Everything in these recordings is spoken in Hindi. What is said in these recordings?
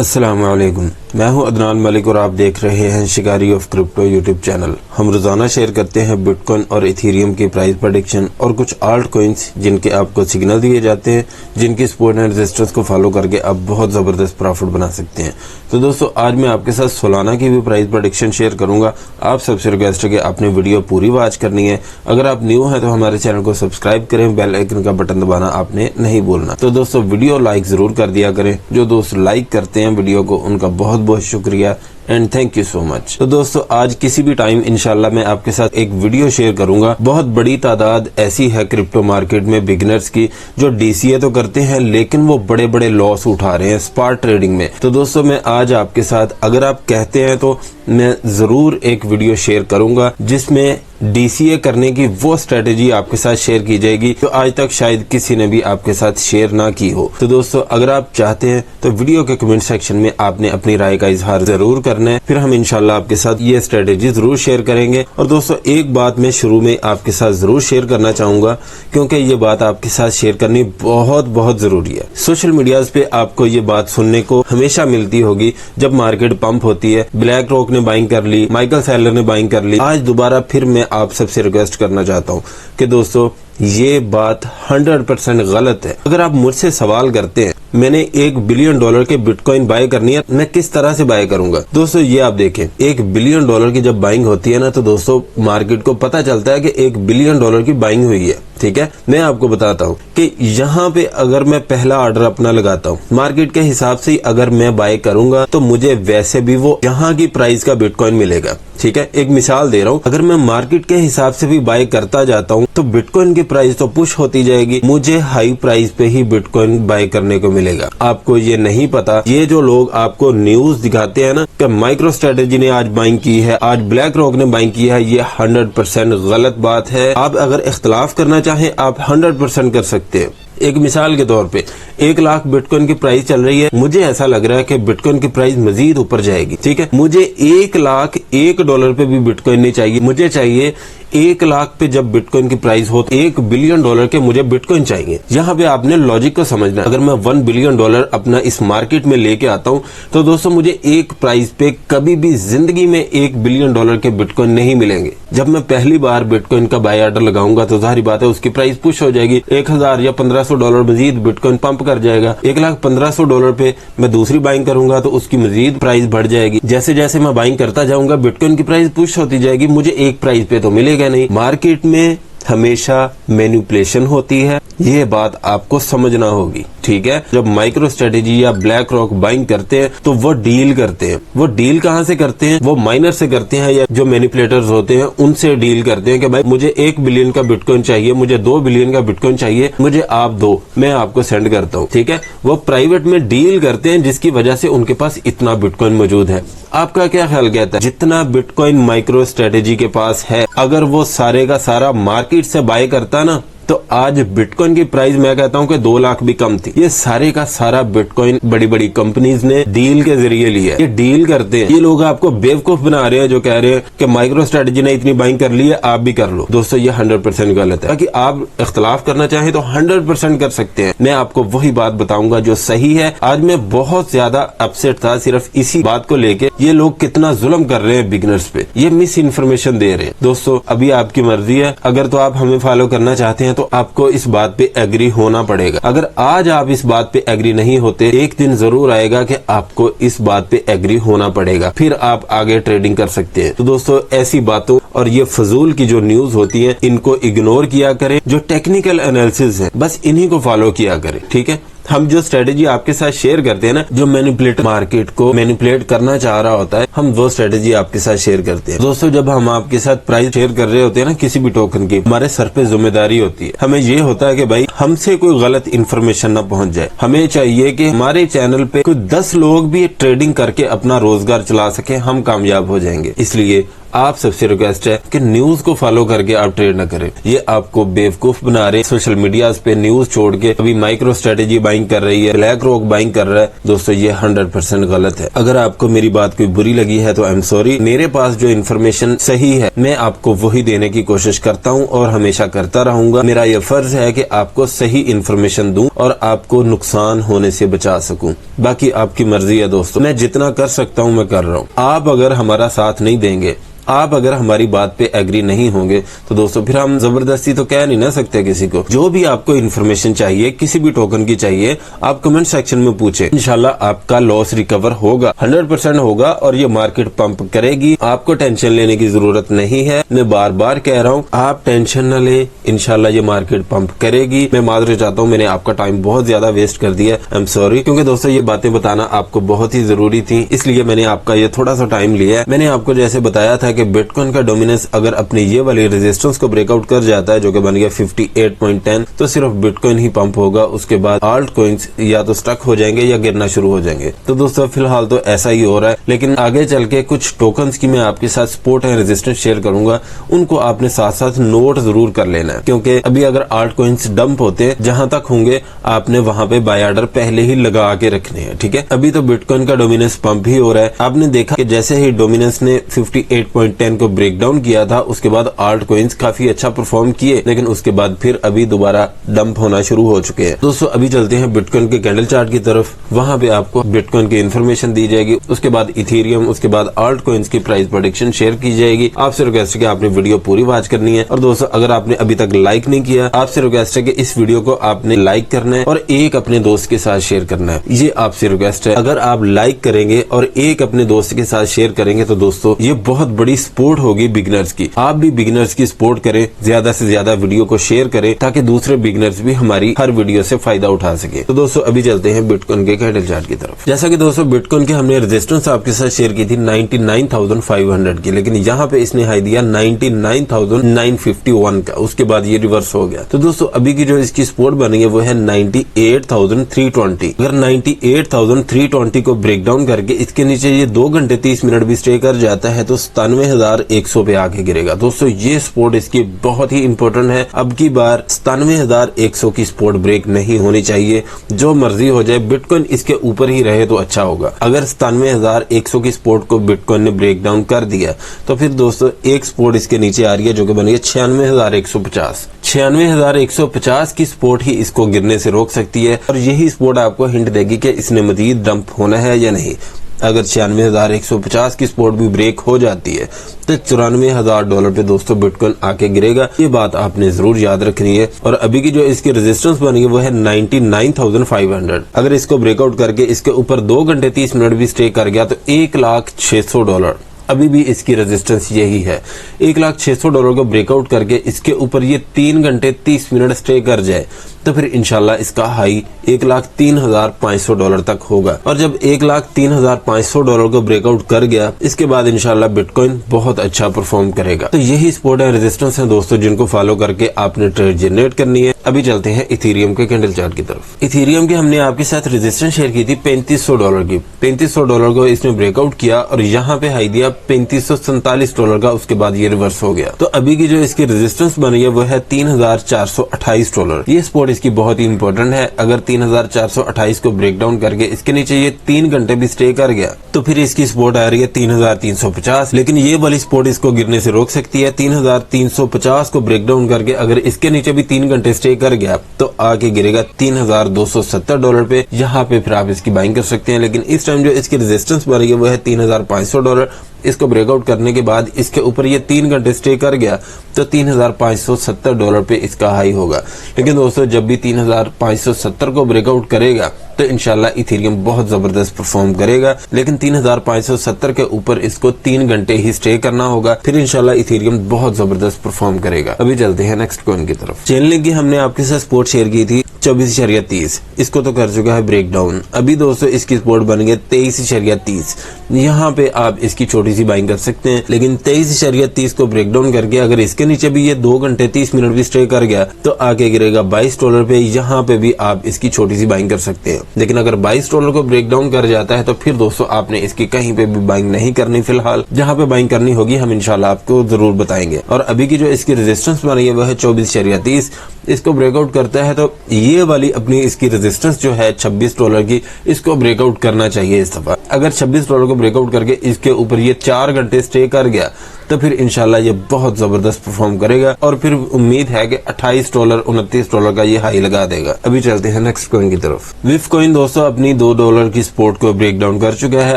अस्सलामुअलैकुम, मैं हूं अदनान मलिक और आप देख रहे हैं शिकारी ऑफ क्रिप्टो यूट्यूब चैनल। हम रोजाना शेयर करते हैं बिटकॉइन और इथेरियम की प्राइस प्रेडिक्शन और कुछ आल्ट कॉइन्स जिनके आपको सिग्नल दिए जाते हैं, जिनकी सपोर्ट एंड रेजिस्टेंस को फॉलो करके आप बहुत जबरदस्त प्रॉफिट बना सकते हैं। तो दोस्तों, आज मैं आपके साथ सोलाना की भी प्राइस प्रेडिक्शन शेयर करूंगा। आप सबसे रिक्वेस्ट है कि आपने वीडियो पूरी वॉच करनी है। अगर आप न्यू हैं तो हमारे चैनल को सब्सक्राइब करें, बेल आइकन का बटन दबाना आपने नहीं भूलना। तो दोस्तों, वीडियो लाइक जरूर कर दिया करें। जो दोस्त लाइक करते हैं वीडियो को, उनका बहुत बहुत शुक्रिया and thank you so much. तो दोस्तों, आज किसी भी टाइम इंशाल्लाह मैं आपके साथ एक वीडियो शेयर करूंगा। बहुत बड़ी तादाद ऐसी है क्रिप्टो मार्केट में बिगिनर्स की जो डीसीए तो करते हैं लेकिन वो बड़े बड़े लॉस उठा रहे हैं स्पॉट ट्रेडिंग में। तो दोस्तों, मैं आज आपके साथ, अगर आप कहते हैं तो मैं जरूर एक वीडियो शेयर करूंगा जिसमें डीसीए करने की वो स्ट्रेटेजी आपके साथ शेयर की जाएगी जो आज तक शायद किसी ने भी आपके साथ शेयर ना की हो। तो दोस्तों, अगर आप चाहते हैं तो वीडियो के कमेंट सेक्शन में आपने अपनी राय का इजहार जरूर करना है, फिर हम इंशाल्लाह आपके साथ ये स्ट्रेटेजी जरूर शेयर करेंगे। और दोस्तों, एक बात मैं शुरू में आपके साथ जरूर शेयर करना चाहूंगा क्योंकि ये बात आपके साथ शेयर करनी बहुत बहुत जरूरी है। सोशल मीडिया पे आपको ये बात सुनने को हमेशा मिलती होगी जब मार्केट पंप होती है, ब्लैक रॉक ने बाइंग कर ली, माइकल सैलर ने बाइंग कर ली। आज दोबारा फिर मैं आप सबसे रिक्वेस्ट करना चाहता हूँ कि दोस्तों, ये बात 100% गलत है। अगर आप मुझसे सवाल करते हैं मैंने $1 बिलियन के बिटकॉइन बाय करनी है, मैं किस तरह से बाय करूंगा? दोस्तों, ये आप देखें, $1 बिलियन की जब बाइंग होती है ना, तो दोस्तों मार्केट को पता चलता है कि $1 बिलियन की बाइंग हुई है। ठीक है, मैं आपको बताता हूँ कि यहाँ पे अगर मैं पहला ऑर्डर अपना लगाता हूँ मार्केट के हिसाब से, अगर मैं बाय करूंगा तो मुझे वैसे भी वो यहाँ की प्राइस का बिटकॉइन मिलेगा। ठीक है, एक मिसाल दे रहा हूँ, अगर मैं मार्केट के हिसाब से भी बाय करता जाता हूँ तो बिटकॉइन की प्राइस तो पुश होती जाएगी, मुझे हाई प्राइस पे ही बिटकॉइन बाय करने को मिलेगा। आपको ये नहीं पता, ये जो लोग आपको न्यूज दिखाते हैं ना कि माइक्रो स्ट्रेटेजी ने आज बाइंग की है, आज ब्लैक रॉक ने बाइंग की है, ये 100% गलत बात है। आप अगर इख्तलाफ करना चाहें आप 100% कर सकते हैं। एक मिसाल के तौर पे 1 लाख बिटकॉइन की प्राइस चल रही है, मुझे ऐसा लग रहा है कि बिटकॉइन की प्राइस मजीद ऊपर जाएगी। ठीक है, मुझे $1,01 पे भी बिटकॉइन नहीं चाहिए, मुझे चाहिए 1 लाख पे जब बिटकॉइन की प्राइस हो तो $1 बिलियन के मुझे बिटकॉइन चाहिए। यहाँ पे आपने लॉजिक को समझना। अगर मैं $1 बिलियन अपना इस मार्केट में लेके आता हूँ तो दोस्तों मुझे एक प्राइस पे कभी भी जिंदगी में $1 बिलियन के बिटकॉइन नहीं मिलेंगे। जब मैं पहली बार बिटकॉइन का बाय ऑर्डर लगाऊंगा तो जाहिर बात है उसकी प्राइस पुश हो जाएगी, 1000 या $1500 मजीद बिटकॉइन पंप कर जाएगा। $1,15,000 पे मैं दूसरी बाइंग करूंगा तो उसकी मजीद प्राइस बढ़ जाएगी। जैसे जैसे मैं बाइंग करता जाऊंगा बिटकॉइन की प्राइस पुश होती जाएगी, मुझे एक प्राइस पे तो मिलेगा नहीं। मार्केट में हमेशा मैनिपुलेशन होती है, ये बात आपको समझना होगी। ठीक है, जब माइक्रो स्ट्रेटेजी या ब्लैक रॉक बाइंग करते हैं तो वो डील करते हैं। वो डील कहाँ से करते हैं? वो माइनर से करते हैं या जो मैनिपुलेटर्स होते हैं उनसे डील करते हैं कि भाई मुझे 1 बिलियन का बिटकॉइन चाहिए, मुझे 2 बिलियन का बिटकॉइन चाहिए, मुझे आप दो, मैं आपको सेंड करता हूँ। ठीक है, वो प्राइवेट में डील करते हैं जिसकी वजह से उनके पास इतना बिटकॉइन मौजूद है। आपका क्या ख्याल कहता है, जितना बिटकॉइन माइक्रो स्ट्रेटेजी के पास है, अगर वो सारे का सारा मार्केट से बाय करता ना तो आज बिटकॉइन की प्राइस मैं कहता हूं कि 2 लाख भी कम थी। ये सारे का सारा बिटकॉइन बड़ी बड़ी कंपनीज ने डील के जरिए लिया है। ये डील करते हैं, ये लोग आपको बेवकूफ बना रहे हैं जो कह रहे हैं कि माइक्रो स्ट्रेटेजी ने इतनी बाइंग कर ली है आप भी कर लो। दोस्तों, ये 100% गलत है। कि आप इख्तलाफ करना चाहें तो 100% कर सकते हैं, मैं आपको वही बात बताऊंगा जो सही है। आज मैं बहुत ज्यादा अपसेट था सिर्फ इसी बात को लेके, ये लोग कितना जुल्म कर रहे हैं बिगिनर्स पे, ये मिस इन्फॉर्मेशन दे रहे हैं। दोस्तों, अभी आपकी मर्जी है, अगर तो आप हमें फॉलो करना चाहते हैं तो आपको इस बात पे एग्री होना पड़ेगा। अगर आज आप इस बात पे एग्री नहीं होते, एक दिन जरूर आएगा कि आपको इस बात पे एग्री होना पड़ेगा, फिर आप आगे ट्रेडिंग कर सकते हैं। तो दोस्तों, ऐसी बातों और ये फजूल की जो न्यूज होती है इनको इग्नोर किया करें। जो टेक्निकल एनालिसिस है बस इन्हीं को फॉलो किया करें। ठीक है, हम जो स्ट्रेटेजी आपके साथ शेयर करते हैं ना, जो मैनिपुलेट मार्केट को मैनिपुलेट करना चाह रहा होता है, हम वो स्ट्रेटेजी आपके साथ शेयर करते हैं। दोस्तों, जब हम आपके साथ प्राइस शेयर कर रहे होते हैं ना किसी भी टोकन की, हमारे सर पे जिम्मेदारी होती है। हमें ये होता है कि भाई हमसे कोई गलत इन्फॉर्मेशन ना पहुंच जाए। हमें चाहिए कि हमारे चैनल पे कोई 10 लोग भी ट्रेडिंग करके अपना रोजगार चला सके, हम कामयाब हो जाएंगे। इसलिए आप सबसे रिक्वेस्ट है कि न्यूज को फॉलो करके आप ट्रेड न करें। ये आपको बेवकूफ बना रहे। सोशल मीडिया पे न्यूज छोड़ के अभी माइक्रो स्ट्रेटेजी बाइंग कर रही है, ब्लैक रॉक बाइंग कर रहा है। दोस्तों ये 100% गलत है। अगर आपको मेरी बात कोई बुरी लगी है तो आई एम सॉरी। मेरे पास जो इन्फॉर्मेशन सही है मैं आपको वही देने की कोशिश करता हूँ और हमेशा करता रहूंगा। मेरा ये फर्ज है कि आपको सही इन्फॉर्मेशन दूं और आपको नुकसान होने से बचा सकूं। बाकी आपकी मर्जी है दोस्तों, मैं जितना कर सकता हूँ मैं कर रहा हूँ। आप अगर हमारा साथ नहीं देंगे, आप अगर हमारी बात पे एग्री नहीं होंगे तो दोस्तों फिर हम जबरदस्ती तो कह नहीं ना सकते किसी को। जो भी आपको इन्फॉर्मेशन चाहिए, किसी भी टोकन की चाहिए, आप कमेंट सेक्शन में पूछे। इंशाल्लाह आपका लॉस रिकवर होगा, 100% होगा और ये मार्केट पंप करेगी। आपको टेंशन लेने की जरूरत नहीं है। मैं बार बार कह रहा हूँ आप टेंशन न ले, इंशाल्लाह ये मार्केट पंप करेगी। मैं माजूर चाहता हूँ, मैंने आपका टाइम बहुत ज्यादा वेस्ट कर दिया, आई एम सॉरी। क्योंकि दोस्तों ये बातें बताना आपको बहुत ही जरूरी थी, इसलिए मैंने आपका ये थोड़ा सा टाइम लिया। मैंने आपको जैसे बताया था कि बिटकॉइन का डोमिनेंस अगर अपनी ये वाली रेजिस्टेंस को ब्रेकआउट कर जाता है जो कि बन गया 58.10, तो सिर्फ बिटकॉइन ही पंप होगा। उसके बाद आल्ट कॉइन्स या तो स्टक हो जाएंगे या गिरना शुरू हो जाएंगे। तो दोस्तों फिलहाल तो ऐसा ही हो रहा है, लेकिन आगे चल के कुछ टोकन्स की मैं आपके साथ सपोर्ट एंड रेजिस्टेंस शेयर करूंगा। उनको आपने साथ साथ नोट जरूर कर लेना है, क्योंकि अभी अगर आल्ट कॉइन्स डंप होते जहां तक होंगे आपने वहां पे बाय ऑर्डर पहले ही लगा के रखने हैं। ठीक है, अभी तो बिटकॉइन का डोमिनेंस पंप ही हो रहा है। आपने देखा कि जैसे ही डोमिनेंस ने 58.10 को ब्रेक डाउन किया था, उसके बाद आल्ट कॉइन्स काफी अच्छा परफॉर्म किए, लेकिन उसके बाद फिर अभी दोबारा डंप होना शुरू हो चुके हैं। दोस्तों अभी चलते हैं बिटकॉइन के कैंडल चार्ट की तरफ। वहां पे आपको बिटकॉइन की इन्फॉर्मेशन दी जाएगी, उसके बाद इथेरियम, उसके बाद आल्ट कॉइन्स की प्राइस प्रेडिक्शन शेयर की जाएगी। आपसे रिक्वेस्ट है कि आपने वीडियो पूरी वॉच करनी है। और दोस्तों अगर आपने अभी तक लाइक नहीं किया, आपसे रिक्वेस्ट है कि इस वीडियो को आपने लाइक करना है और एक अपने दोस्त के साथ शेयर करना है। ये आपसे रिक्वेस्ट है। अगर आप लाइक करेंगे और एक अपने दोस्त के साथ शेयर करेंगे तो दोस्तों ये बहुत बड़ी सपोर्ट होगी बिगिनर्स की। आप भी बिगिनर्स की सपोर्ट करें, ज्यादा से ज्यादा वीडियो को शेयर करें ताकि दूसरे बिगिनर्स भी हमारी हर वीडियो से फायदा उठा सके। तो दोस्तों अभी चलते हैं बिटकॉइन के कैंडल चार्ट की तरफ। जैसा कि दोस्तों बिटकॉइन के हमने रेजिस्टेंस आपके साथ शेयर की थी 99,500 की, लेकिन यहाँ पे इसने हाई दिया 99,951 का। उसके बाद ये रिवर्स हो गया। तो दोस्तों अभी की जो इसकी सपोर्ट बनी है वो है 98,320। अगर 98,320 को ब्रेक डाउन करके इसके नीचे ये 2 घंटे 30 मिनट भी स्टे कर जाता है तो 97,100 पे आके गिरेगा। दोस्तों ये सपोर्ट इसकी बहुत ही इंपॉर्टेंट है। अब की बार 97,100 की सपोर्ट ब्रेक नहीं होनी चाहिए। जो मर्जी हो जाए, बिटकॉइन इसके ऊपर ही रहे तो अच्छा होगा। अगर 97,100 की सपोर्ट को बिटकॉइन ने ब्रेक डाउन कर दिया तो फिर दोस्तों एक सपोर्ट इसके नीचे आ रही है जो कि बनी है 96,150। 96,150 की सपोर्ट ही इसको गिरने से रोक सकती है और यही सपोर्ट आपको हिंट देगी कि इसने मजीद डंप होना है या नहीं। अगर 96,150 की सपोर्ट भी ब्रेक हो जाती है तो $94,000 पे दोस्तों बिटकॉइन आके गिरेगा। ये बात आपने जरूर याद रखनी है। और अभी की जो इसकी रेजिस्टेंस बनी है वो है 99,500। अगर इसको ब्रेकआउट करके इसके ऊपर 2 घंटे 30 मिनट भी स्टे कर गया तो $1,600 अभी भी इसकी रेजिस्टेंस यही है। $1,600 को ब्रेकआउट करके इसके ऊपर ये 3 घंटे 30 मिनट स्टे कर जाए तो फिर इंशाल्लाह इसका हाई $1,03,500 तक होगा। और जब $1,03,500 को ब्रेकआउट कर गया इसके बाद इंशाल्लाह बिटकॉइन बहुत अच्छा परफॉर्म करेगा। तो यही सपोर्ट एंड रेजिस्टेंस है दोस्तों जिनको फॉलो करके आपने ट्रेड जनरेट करनी है। अभी चलते हैं इथेरियम के कैंडल चार्ट की तरफ। इथेरियम के हमने आपके साथ रेजिस्टेंस शेयर की थी $3,500 की। $3,500 को इसने ब्रेकआउट किया और यहाँ पे हाई दिया $3,547 का। उसके बाद ये रिवर्स हो गया। तो अभी की जो इसकी रेजिस्टेंस बनी है वो है $3,428। ये सपोर्ट इसकी बहुत ही इंपॉर्टेंट है। अगर 3,428 को ब्रेक डाउन करके इसके नीचे ये 3 घंटे भी स्टे कर गया तो फिर इसकी सपोर्ट आ रही है 3,350। लेकिन ये वाली सपोर्ट इसको गिरने से रोक सकती है। 3,350 को ब्रेक डाउन करके अगर इसके नीचे भी 3 घंटे स्टे कर गया तो आके गिरेगा $3,270 पे। यहाँ पे फिर आप इसकी बाइंग कर सकते हैं। लेकिन इस टाइम जो इसकी रेजिस्टेंस बन रही है वो है $3,500। इसको ब्रेकआउट करने के बाद इसके ऊपर ये 3 घंटे स्टे कर गया तो $3,570 पे इसका हाई होगा। लेकिन दोस्तों जब भी 3,570 को ब्रेकआउट करेगा तो इंशाल्लाह इथेरियम बहुत जबरदस्त परफॉर्म करेगा। लेकिन 3,570 के ऊपर इसको 3 घंटे ही स्टे करना होगा, फिर इंशाल्लाह इथेरियम बहुत जबरदस्त परफॉर्म करेगा। अभी चलते हैं नेक्स्ट कॉइन की तरफ। चेनलिंक की हमने आपके साथ सपोर्ट शेयर की थी 24.30। इसको तो कर चुका है ब्रेक डाउन। अभी दोस्तों इसकी सपोर्ट बन गई 23.30। यहाँ पे आप इसकी छोटी छोटी सी बाइंग कर सकते हैं। लेकिन 23.30 को ब्रेक डाउन करके अगर इसके नीचे भी ये 2 घंटे 30 मिनट भी स्टे कर गया तो आके गिरेगा $22 पे। यहाँ पे भी आप इसकी छोटी सी बाइंग कर सकते हैं। लेकिन अगर $22 को ब्रेक डाउन कर जाता है तो फिर दोस्तों आपने इसकी कहीं पे भी बाइंग नहीं करनी। फिलहाल जहाँ पे बाइंग करनी होगी हम इंशाल्लाह आपको जरूर बताएंगे। और अभी की जो इसकी रेजिस्टेंस बनी है वह है 24.30। इसको ब्रेकआउट करता है तो ये वाली अपनी इसकी रेजिस्टेंस जो है $26 की, इसको ब्रेकआउट करना चाहिए इस दफा। अगर $26 को ब्रेकआउट करके इसके ऊपर ये 4 घंटे स्टे कर गया तो फिर इंशाल्लाह ये बहुत जबरदस्त परफॉर्म करेगा और फिर उम्मीद है कि $28 $29 का ये हाई लगा देगा। अभी चलते हैं नेक्स्ट कॉइन की तरफ। विफ कॉइन दोस्तों अपनी $2 की सपोर्ट को ब्रेक डाउन कर चुका है।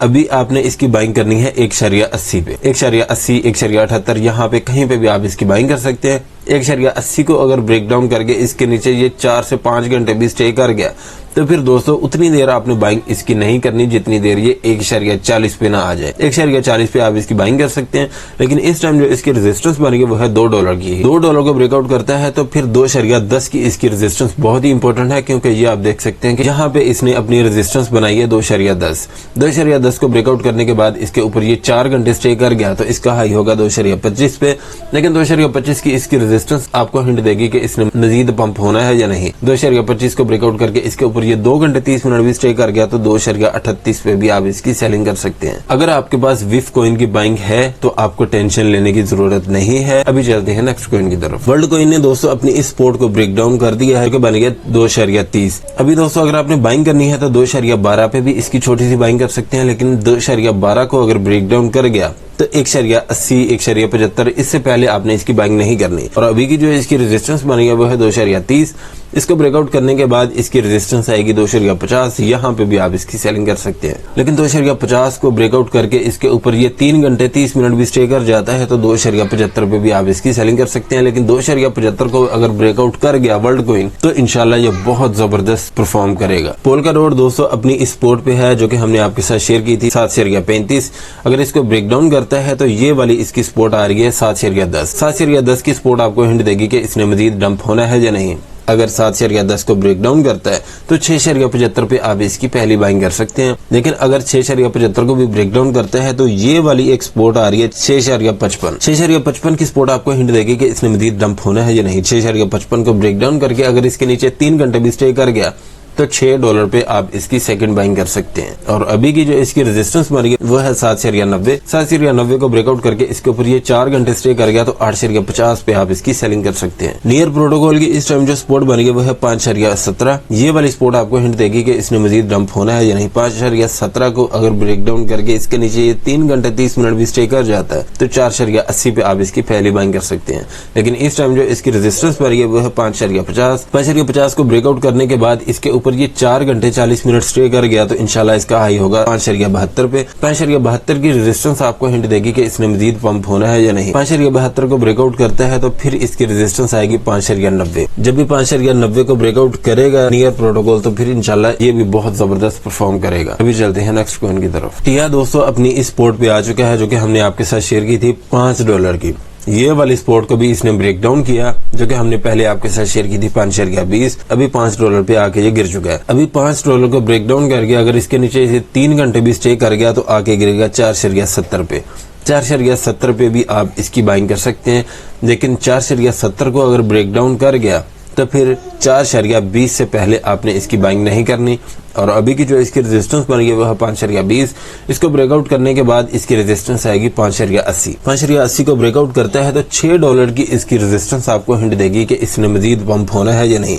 अभी आपने इसकी बाइंग करनी है 1.80 पे, 1.80 1.78 यहाँ पे कहीं पे भी आप इसकी बाइंग कर सकते हैं। 1.80 को अगर ब्रेक डाउन करके इसके नीचे ये 4 से 5 घंटे भी स्टे कर गया तो फिर दोस्तों उतनी देर आपने बाइंग इसकी नहीं करनी जितनी देर ये 1.40 पे ना आ जाए। 1.40 पे आप इसकी बाइंग कर सकते हैं। लेकिन इस टाइम जो इसकी रेजिस्टेंस बनी है वो है $2 की। $2 को ब्रेकआउट करता है तो फिर 2.10 की इसकी रेजिस्टेंस बहुत ही इंपॉर्टेंट है, क्योंकि ये आप देख सकते हैं कि यहाँ पे इसने अपनी रेजिस्टेंस बनाई है 2.10। 2.10 को ब्रेकआउट करने के बाद इसके ऊपर ये 4 घंटे स्टे कर गया तो इसका हाई होगा 2.25 पे। लेकिन 2.25 की इसकी रेजिस्टेंस आपको हिंट देगी कि इसने मजीद पंप होना है या नहीं। 2.25 को ब्रेकआउट करके इसके ऊपर ये 2 घंटे 30 मिनट भी स्टे कर गया तो 2.38 पे भी आप इसकी सेलिंग कर सकते हैं। अगर आपके पास विफ कॉइन की बाइंग है तो आपको टेंशन लेने की जरूरत नहीं है। अभी चलते हैं नेक्स्ट कॉइन की तरफ। वर्ल्ड कॉइन ने दोस्तों अपनी इस सपोर्ट को ब्रेक डाउन कर दिया है, बन गया 2.30। अभी दोस्तों अगर आपने बाइंग करनी है तो 2.12 पे भी इसकी छोटी सी बाइंग कर सकते हैं। लेकिन 2.12 को अगर ब्रेक डाउन कर गया तो 1.80 1.75 इससे पहले आपने इसकी बाइंग नहीं करनी। और अभी की जो इसकी रेजिस्टेंस बनी है वो है 2.30। इसको ब्रेकआउट करने के बाद इसकी रेजिस्टेंस आएगी 2.50। यहाँ पे भी आप इसकी सेलिंग कर सकते हैं। लेकिन 2.50 को ब्रेकआउट करके इसके ऊपर ये 3 घंटे 30 मिनट भी स्टे कर जाता है तो 2.75 पे भी आप इसकी सेलिंग कर सकते हैं। लेकिन 2.75 को अगर ब्रेकआउट कर गया वर्ल्ड कॉइन तो इंशाल्लाह ये बहुत जबरदस्त परफॉर्म करेगा। पोल्का डॉट दोस्तों अपनी इस सपोर्ट पे है जो कि हमने आपके साथ शेयर की थी 7.35। अगर इसको ब्रेक डाउन करता है तो ये वाली इसकी सपोर्ट आ रही है 7.10। 7.10 की सपोर्ट आपको हिंट देगी कि इसने मजीद डंप होना है या नहीं। अगर 7.10 को ब्रेक डाउन करता है तो 6.75 पे आप इसकी पहली बाइंग कर सकते हैं। लेकिन अगर 6.75 को भी ब्रेक डाउन करता है तो ये वाली एक सपोर्ट आ रही है 6.55। 6.55 की सपोर्ट आपको हिंट देगी कि इसने मजीद डंप होना है या नहीं। 6.55 को ब्रेक डाउन करके अगर इसके नीचे 3 घंटे भी स्टे कर गया तो $6 पे आप इसकी सेकंड बाइंग कर सकते हैं। और अभी की जो इसकी रेजिस्टेंस बनी है वो है 7.90। 7.90 को ब्रेकआउट करके इसके ऊपर ये 4 घंटे स्टे कर गया तो 8.50 पे आप इसकी सेलिंग कर सकते हैं। नियर प्रोटोकॉल की इस टाइम जो सपोर्ट बनी है वो है 5.17। ये वाली सपोर्ट आपको हिंट देगी कि इसने मजीद डंप होना है या नहीं। 5.17 को अगर ब्रेक डाउन करके इसके नीचे ये 3 घंटे 30 मिनट भी स्टे कर जाता है तो 4.80 पे आप इसकी पहली बाइंग कर सकते हैं। लेकिन इस टाइम जो इसकी रेजिस्टेंस बनी है वो है 5.50। 5.50 को ब्रेकआउट करने के बाद इसके पर ये 4 घंटे 40 मिनट स्टे कर गया तो इंशाल्लाह इसका हाई होगा 5.72 पे। 5.72 की रेजिस्टेंस आपको हिंट देगी कि इसने मजीद पंप होना है या नहीं। 5.72 को ब्रेकआउट करता है तो फिर इसकी रेजिस्टेंस आएगी 5.90। जब भी 5.90 को ब्रेकआउट करेगा नियर प्रोटोकॉल तो फिर इंशाल्लाह ये भी बहुत जबरदस्त परफॉर्म करेगा। अभी चलते हैं नेक्स्ट कॉइन की तरफ। टिया दोस्तों अपनी इस सपोर्ट पे आ चुका है जो कि हमने आपके साथ शेयर की थी $5 की। ये वाली सपोर्ट को भी इसने ब्रेक डाउन किया जो कि हमने पहले आपके साथ शेयर की थी 5.20। अभी $5 पे आके ये गिर चुका है। अभी $5 को ब्रेक डाउन करके अगर इसके नीचे इसे 3 घंटे भी स्टे कर गया तो आके गिरेगा 4.70 पे। 4.70 पे भी आप इसकी बाइंग कर सकते हैं। लेकिन 4.70 को अगर ब्रेक डाउन कर गया तो फिर 4.20 से पहले आपने इसकी बाइंग नहीं करनी। और अभी की जो इसकी रेजिस्टेंस बनी है वो है 5.20। इसको ब्रेकआउट करने के बाद इसकी रेजिस्टेंस आएगी 5.80। 5.80 को ब्रेकआउट करता है तो $6 की इसकी रेजिस्टेंस आपको हिंट देगी कि इसने मजीद पंप होना है या नहीं।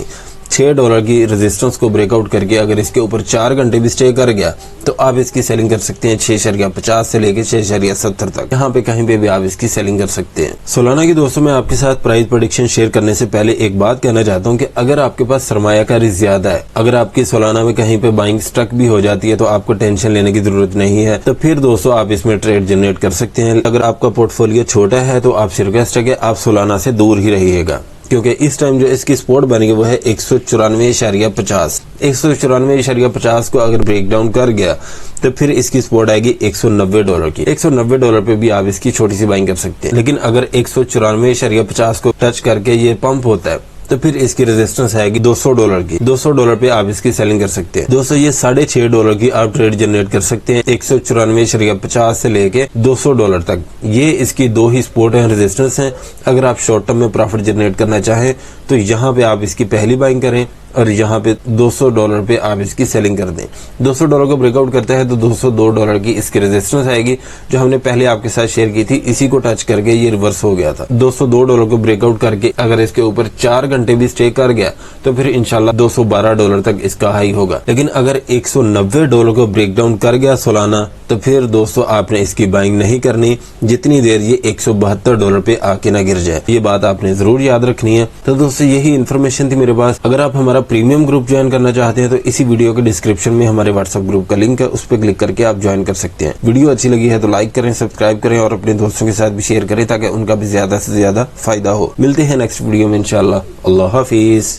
$6 की रेजिस्टेंस को ब्रेकआउट करके अगर इसके ऊपर 4 घंटे भी स्टे कर गया तो आप इसकी सेलिंग कर सकते हैं 6.50 से लेके 6.70 तक। यहाँ पे कहीं पे भी आप इसकी सेलिंग कर सकते हैं। सोलाना की दोस्तों मैं आपके साथ प्राइस प्रेडिक्शन शेयर करने से पहले एक बात कहना चाहता हूँ कि अगर आपके पास सरमायाकारी ज्यादा है, अगर आपकी सोलाना में कहीं पे बाइंग स्टक भी हो जाती है तो आपको टेंशन लेने की जरूरत नहीं है। तो फिर दोस्तों आप इसमें ट्रेड जनरेट कर सकते हैं। अगर आपका पोर्टफोलियो छोटा है तो आपसे रिक्वेस्ट है कि आप सोलाना से दूर ही रहिएगा, क्योंकि इस टाइम जो इसकी सपोर्ट बनी है वो है 194.50। 194.50 को अगर ब्रेक डाउन कर गया तो फिर इसकी सपोर्ट आएगी $190 की। $190 पे भी आप इसकी छोटी सी बाइंग कर सकते हैं। लेकिन अगर 194.50 को टच करके ये पंप होता है तो फिर इसकी रेजिस्टेंस आएगी $200 की। $200 पे आप इसकी सेलिंग कर सकते हैं। दोस्तों ये $6.5 की आप ट्रेड जनरेट कर सकते हैं 194.50 से लेके $200 तक। ये इसकी दो ही सपोर्ट एंड रेजिस्टेंस हैं। अगर आप शॉर्ट टर्म में प्रॉफिट जनरेट करना चाहें तो यहाँ पे आप इसकी पहली बाइंग करें और यहाँ पे $200 पे आप इसकी सेलिंग कर दें। $200 को ब्रेकआउट करता है तो $202 की इसकी रेजिस्टेंस आएगी, जो हमने पहले आपके साथ शेयर की थी। इसी को टच करके ये रिवर्स हो गया था। $202 को ब्रेकआउट करके अगर इसके ऊपर 4 घंटे भी स्टे कर गया तो फिर इंशाल्लाह $212 तक इसका हाई होगा। लेकिन अगर $190 को ब्रेकडाउन कर गया सालाना तो फिर दोस्तों आपने इसकी बाइंग नहीं करनी जितनी देर ये $172 पे आके ना गिर जाए। ये बात आपने जरूर याद रखनी है। तो दोस्तों यही इन्फॉर्मेशन थी मेरे पास। अगर आप हमारा प्रीमियम ग्रुप ज्वाइन करना चाहते हैं तो इसी वीडियो के डिस्क्रिप्शन में हमारे व्हाट्सएप ग्रुप का लिंक है, उस पर क्लिक करके आप ज्वाइन कर सकते हैं। वीडियो अच्छी लगी है तो लाइक करें, सब्सक्राइब करें और अपने दोस्तों के साथ भी शेयर करें ताकि उनका भी ज्यादा से ज्यादा फायदा हो। मिलते हैं नेक्स्ट वीडियो में इंशाल्लाह। अल्लाह हाफिज।